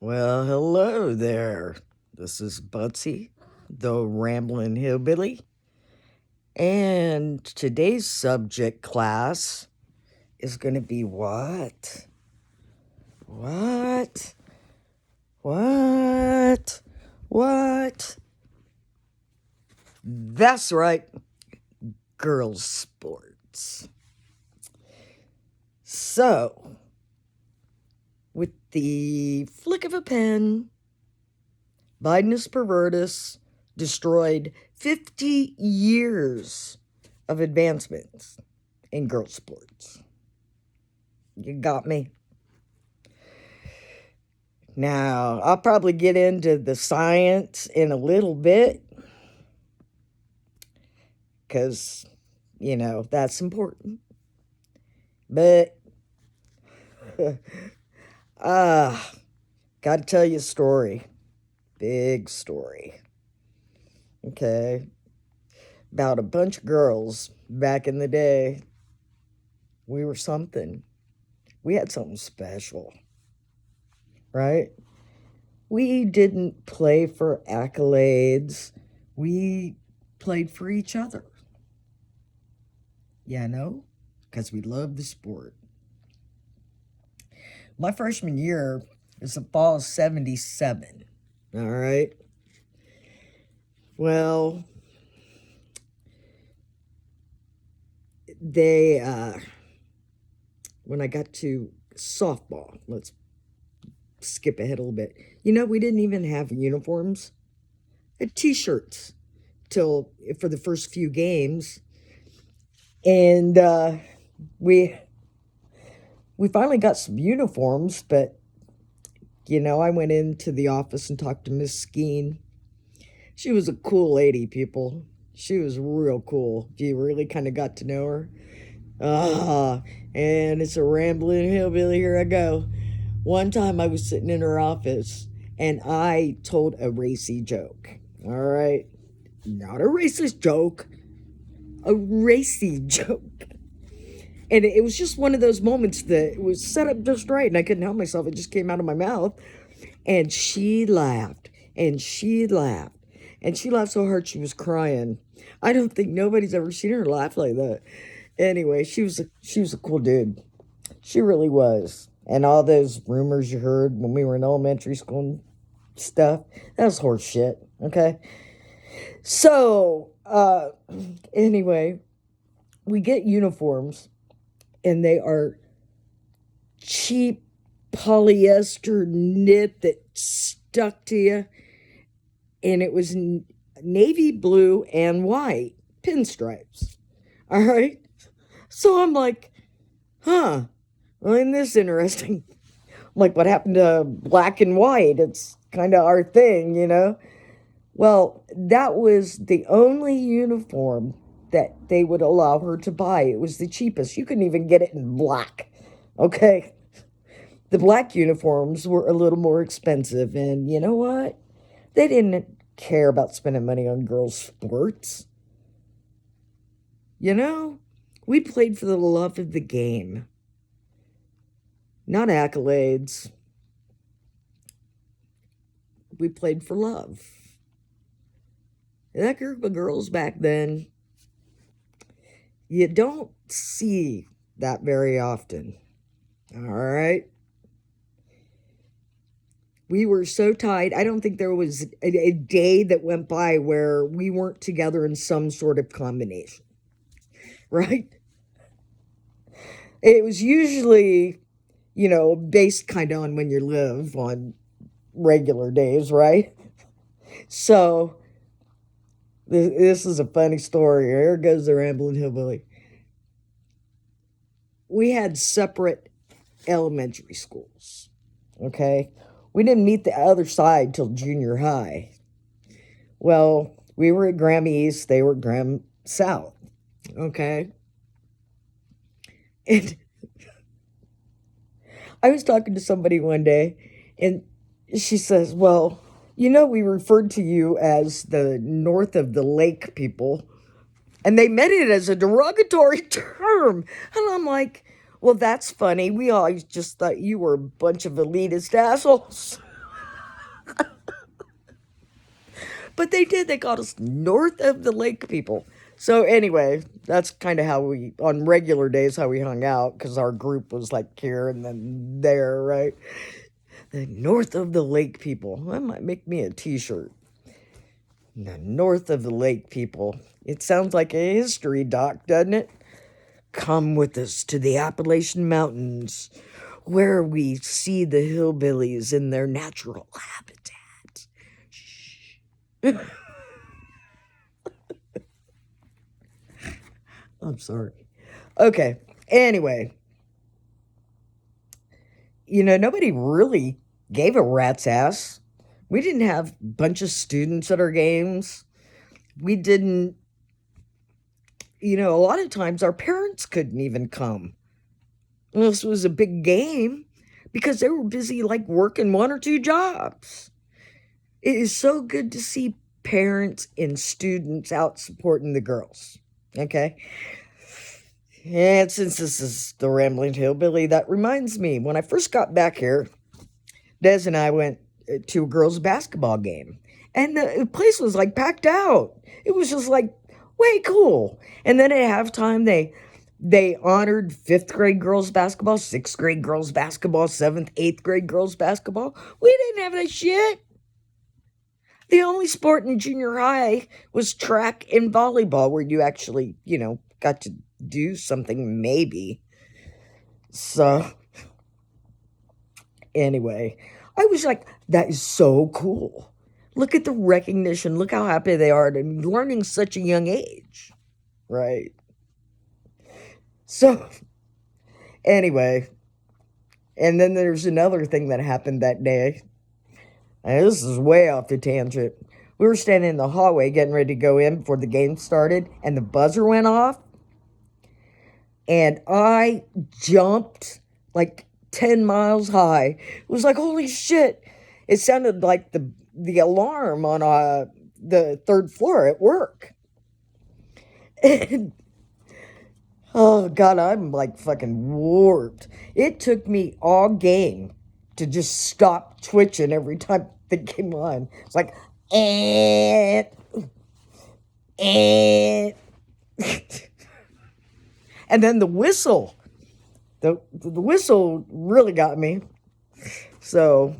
Well, hello there. This is Butsy, the Ramblin Hillbilly. And today's subject class is going to be what? What? What? What? That's right, girls' sports. So, with the flick of a pen, Bidens Pervertus destroyed 50 years of advancements in girls' sports. You got me? Now, I'll probably get into the science in a little bit because, that's important. But, gotta tell you a story. Big story. Okay. About a bunch of girls back in the day. We were something. We had something special. Right? We didn't play for accolades. We played for each other. Yeah, no? Because we loved the sport. My freshman year is the fall of 77. All right? Well, when I got to softball, let's skip ahead a little bit. We didn't even have uniforms. T-shirts for the first few games. And we finally got some uniforms, but I went into the office and talked to Miss Skeen. She was a cool lady, people. She was real cool. You really kind of got to know her. And it's a rambling hillbilly. Here I go. One time I was sitting in her office and I told a racy joke. All right. Not a racist joke, a racy joke. And it was just one of those moments that it was set up just right and I couldn't help myself. It just came out of my mouth. And she laughed and she laughed. And she laughed so hard she was crying. I don't think nobody's ever seen her laugh like that. Anyway, she was a cool dude. She really was. And all those rumors you heard when we were in elementary school and stuff, that was horse shit, okay? So, anyway, we get uniforms, and they are cheap polyester knit that stuck to you, and it was navy blue and white pinstripes, all right? So I'm like, well, isn't this interesting? Like, what happened to black and white? It's kind of our thing. Well, that was the only uniform that they would allow her to buy. It was the cheapest. You couldn't even get it in black, okay? The black uniforms were a little more expensive, and you know what? They didn't care about spending money on girls' sports. We played for the love of the game. Not accolades. We played for love. And that group of girls back then, you don't see that very often. All right? We were so tight. I don't think there was a day that went by where we weren't together in some sort of combination. Right? It was usually, based kind of on when you live on regular days, right? So, this is a funny story. Here goes the Ramblin Hillbilly. We had separate elementary schools, okay? We didn't meet the other side till junior high. Well, we were at Graham East, they were at Graham South, okay? And I was talking to somebody one day, and she says, well, we referred to you as the north of the lake people. And they meant it as a derogatory term. And I'm like, well, that's funny. We always just thought you were a bunch of elitist assholes. But they did. They called us north of the lake people. So anyway, that's kind of how we, on regular days, how we hung out, because our group was like here and then there, right? The north of the lake people. That might make me a t-shirt. The north of the lake people. It sounds like a history doc, doesn't it? Come with us to the Appalachian Mountains, where we see the hillbillies in their natural habitat. Shh. I'm sorry. Okay. Anyway, nobody really gave a rat's ass. We didn't have a bunch of students at our games. We didn't, a lot of times our parents couldn't even come unless it was a big game because they were busy like working one or two jobs. It is so good to see parents and students out supporting the girls. Okay. And since this is the Ramblin Hillbilly, that reminds me, when I first got back here, Des and I went to a girls' basketball game. And the place was like packed out. It was just like way cool. And then at halftime, they honored fifth grade girls basketball, sixth grade girls basketball, seventh, eighth grade girls basketball. We didn't have that shit. The only sport in junior high was track and volleyball, where you actually, got to do something maybe. So, anyway, I was like, that is so cool. Look at the recognition. Look how happy they are to learning such a young age. Right? So, anyway, and then there's another thing that happened that day. And this is way off the tangent. We were standing in the hallway getting ready to go in before the game started, and the buzzer went off. And I jumped like 10 miles high. It was like, holy shit. It sounded like the alarm on the third floor at work. And, oh, God, I'm like fucking warped. It took me all game to just stop twitching every time they came on. It's like, and. And then the whistle. The whistle really got me. So,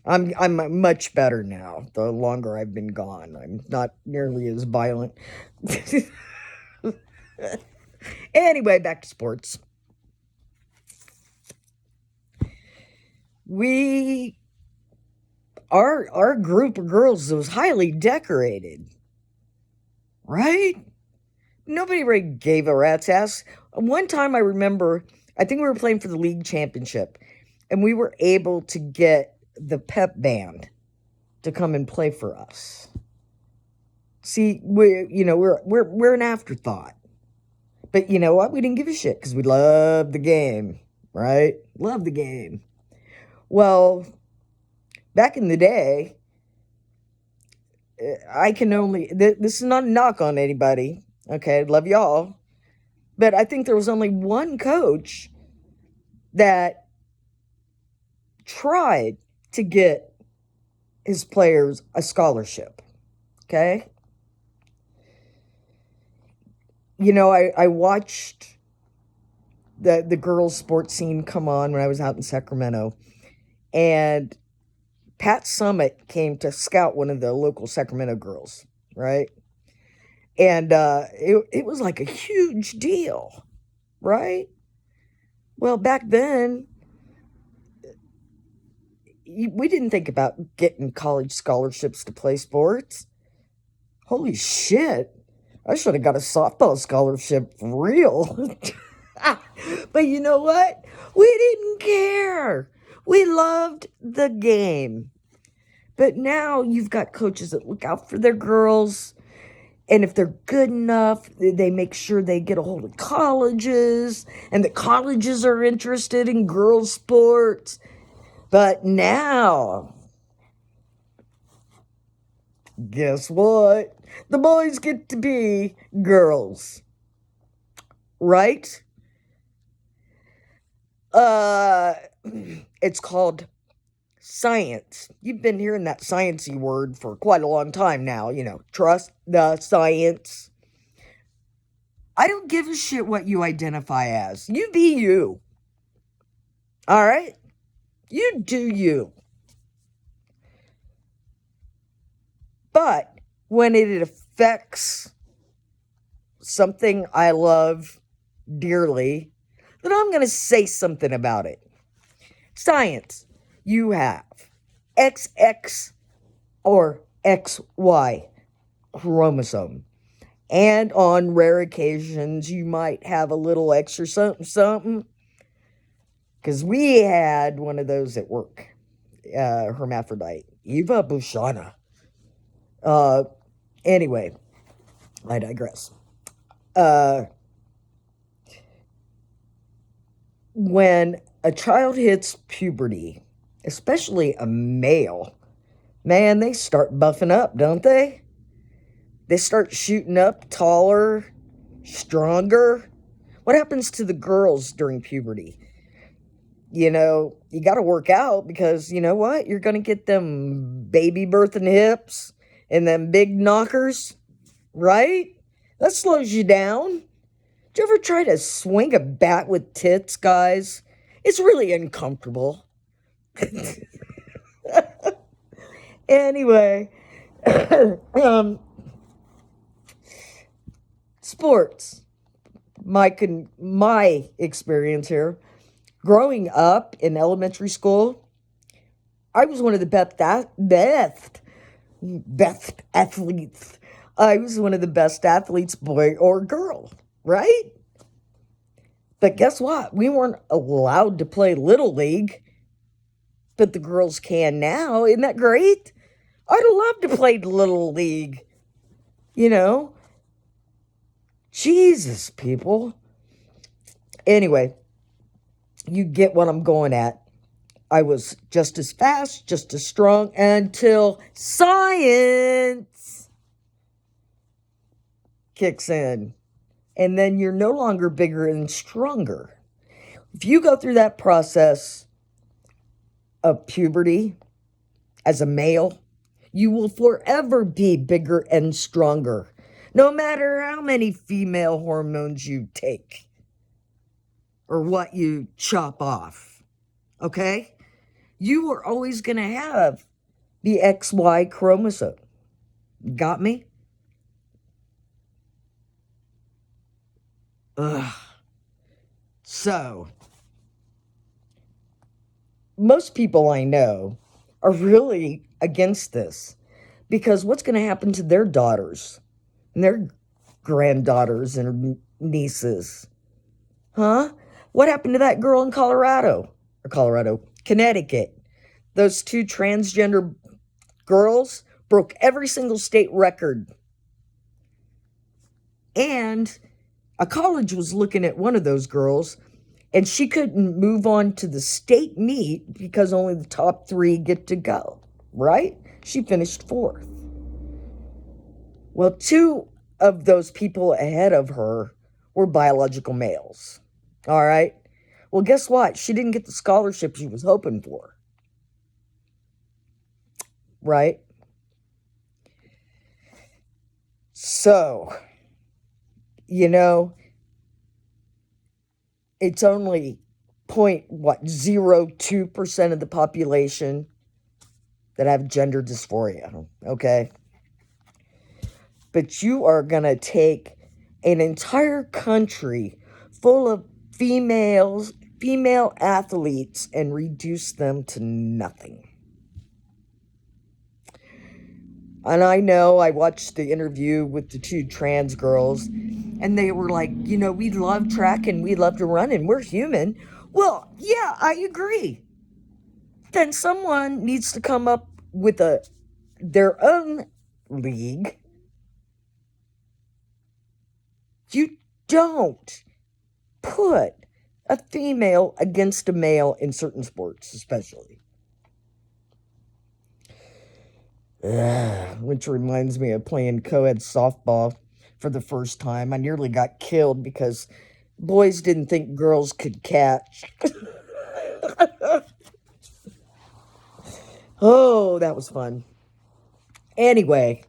I'm much better now. The longer I've been gone, I'm not nearly as violent. Anyway, back to sports. Our group of girls was highly decorated, right? Nobody really gave a rat's ass. One time I remember, I think we were playing for the league championship, and we were able to get the pep band to come and play for us. See, we're an afterthought. But you know what? We didn't give a shit because we loved the game, right? Love the game. Well, back in the day, I can only, this is not a knock on anybody. Okay, love y'all. But I think there was only one coach that tried to get his players a scholarship. Okay? I watched the girls' sports scene come on when I was out in Sacramento. And Pat Summitt came to scout one of the local Sacramento girls, right? And it was like a huge deal, right? Well, back then, we didn't think about getting college scholarships to play sports. Holy shit. I should have got a softball scholarship for real. But you know what? We didn't care. We loved the game. But now you've got coaches that look out for their girls. And if they're good enough, they make sure they get a hold of colleges. And the colleges are interested in girls' sports. But now, guess what? The boys get to be girls. Right? It's called Science. You've been hearing that sciencey word for quite a long time now. Trust the science. I don't give a shit what you identify as. You be you. All right? You do you. But when it affects something I love dearly, then I'm going to say something about it. Science. You have XX or XY chromosome. And on rare occasions, you might have a little extra something. Because we had one of those at work. Hermaphrodite. Eva Bushana. Anyway, I digress. When a child hits puberty, especially a male, man, they start buffing up, don't they? They start shooting up taller, stronger. What happens to the girls during puberty? You got to work out because you know what? You're going to get them baby birthing hips and them big knockers, right? That slows you down. Did you ever try to swing a bat with tits, guys? It's really uncomfortable. Anyway, sports. My experience here. Growing up in elementary school, I was one of the best athletes. I was one of the best athletes, boy or girl, right? But guess what? We weren't allowed to play Little League, but the girls can now. Isn't that great? I'd love to play Little League. Jesus, people. Anyway, you get what I'm going at. I was just as fast, just as strong until science kicks in. And then you're no longer bigger and stronger. If you go through that process of puberty as a male, you will forever be bigger and stronger, no matter how many female hormones you take or what you chop off. Okay? You are always going to have the XY chromosome. Got me? Ugh. So, most people I know are really against this because what's going to happen to their daughters and their granddaughters and nieces? Huh? What happened to that girl in Connecticut? Those two transgender girls broke every single state record. And a college was looking at one of those girls, and she couldn't move on to the state meet because only the top 3 get to go, right? She finished 4th. Well, 2 of those people ahead of her were biological males, all right? Well, guess what? She didn't get the scholarship she was hoping for, right? So, it's only 0.02% of the population that have gender dysphoria, okay? But you are going to take an entire country full of female athletes and reduce them to nothing. And I know I watched the interview with the 2 trans girls, and they were like, we love track and we love to run and we're human. Well, yeah, I agree. Then someone needs to come up with their own league. You don't put a female against a male in certain sports, especially. Which reminds me of playing co-ed softball for the first time. I nearly got killed because boys didn't think girls could catch. Oh, that was fun. Anyway,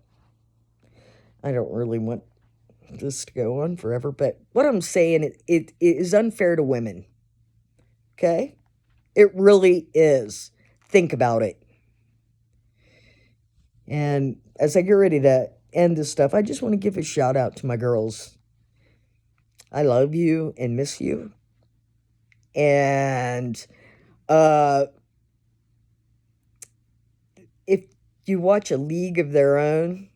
I don't really want this to go on forever, but what I'm saying, it is unfair to women. Okay? It really is. Think about it. And as I get ready to end this stuff, I just want to give a shout out to my girls. I love you and miss you. And if you watch A League of Their Own,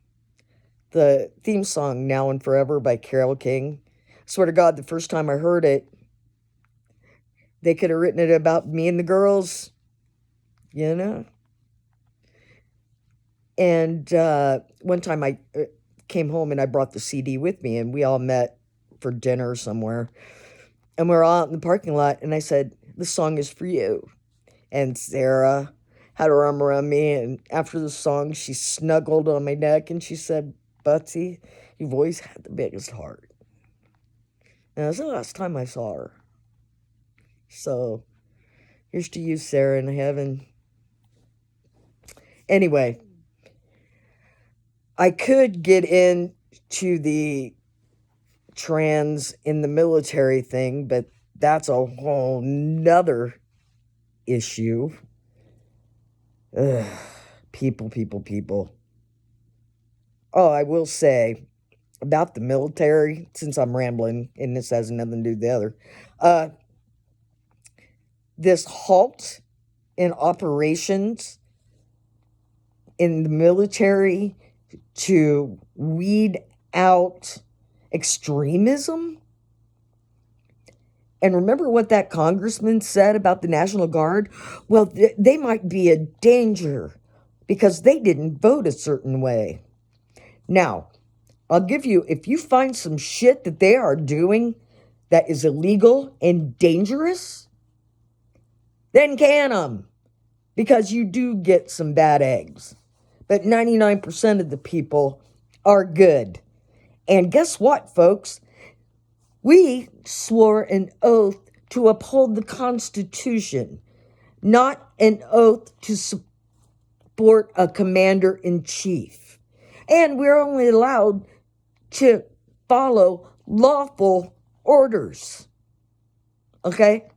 the theme song Now and Forever by Carole King, swear to God, the first time I heard it, they could have written it about me and the girls, you know? And one time I came home and I brought the CD with me, and we all met for dinner somewhere. And we were all out in the parking lot, and I said, "This song is for you." And Sarah had her arm around me, and after the song, she snuggled on my neck, and she said, "Butsy, you've always had the biggest heart." And that was the last time I saw her. So, here's to you, Sarah, in heaven. Anyway, I could get into the trans in the military thing, but that's a whole nother issue. Ugh, people. Oh, I will say about the military, since I'm rambling and this has nothing to do with the other, this halt in operations in the military to weed out extremism. And remember what that congressman said about the National Guard? Well, they might be a danger because they didn't vote a certain way. Now, I'll give you, if you find some shit that they are doing that is illegal and dangerous, then can them, because you do get some bad eggs. But 99% of the people are good. And guess what, folks? We swore an oath to uphold the Constitution, not an oath to support a commander-in-chief. And we're only allowed to follow lawful orders. Okay?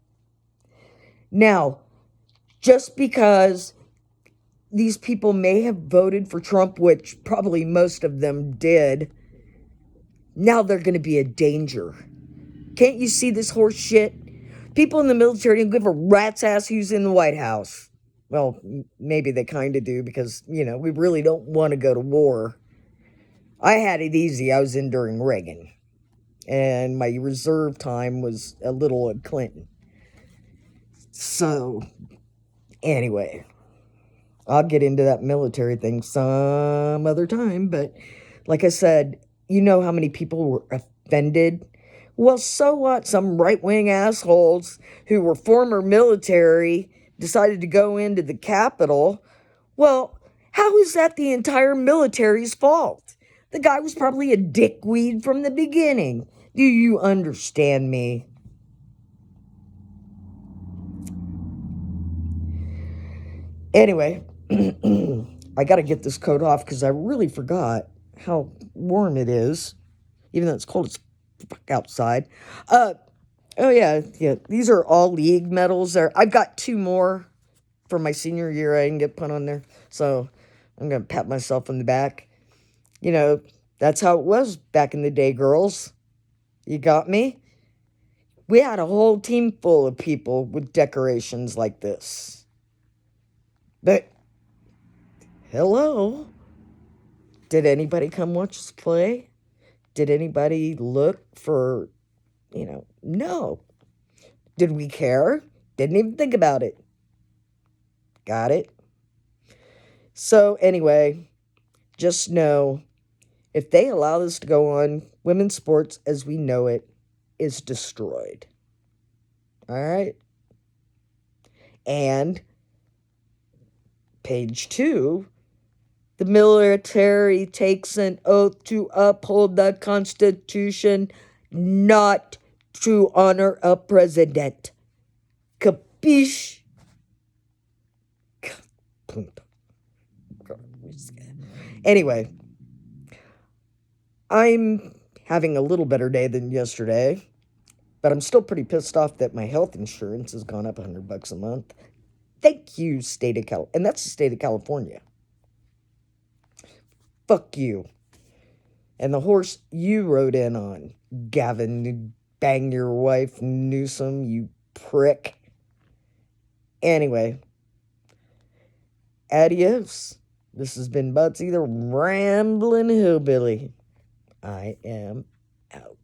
Now, just because these people may have voted for Trump, which probably most of them did, now they're going to be a danger. Can't you see this horse shit? People in the military don't give a rat's ass who's in the White House. Well, maybe they kind of do because, we really don't want to go to war. I had it easy. I was in during Reagan. And my reserve time was a little at Clinton. So, anyway, I'll get into that military thing some other time. But like I said, you know how many people were offended? Well, so what? Some right-wing assholes who were former military decided to go into the Capitol. Well, how is that the entire military's fault? The guy was probably a dickweed from the beginning. Do you understand me? Anyway, I got to get this coat off because I really forgot how warm it is, even though it's cold as fuck outside. Oh yeah. These are all league medals. I've got 2 more from my senior year I can get put on there, so I'm gonna pat myself on the back. That's how it was back in the day, girls. You got me? We had a whole team full of people with decorations like this. But, hello? Did anybody come watch us play? Did anybody look for, no. Did we care? Didn't even think about it. Got it? So, anyway, just know, if they allow this to go on, women's sports as we know it is destroyed. All right? And page 2, the military takes an oath to uphold the Constitution, not to honor a president. Capiche? Punto. Anyway, I'm having a little better day than yesterday, but I'm still pretty pissed off that my health insurance has gone up $100 a month. Thank you, state of California. And that's the state of California. Fuck you. And the horse you rode in on, Gavin, bang your wife, Newsom, you prick. Anyway, adios. This has been Butsy, the Ramblin' Hillbilly. I am out.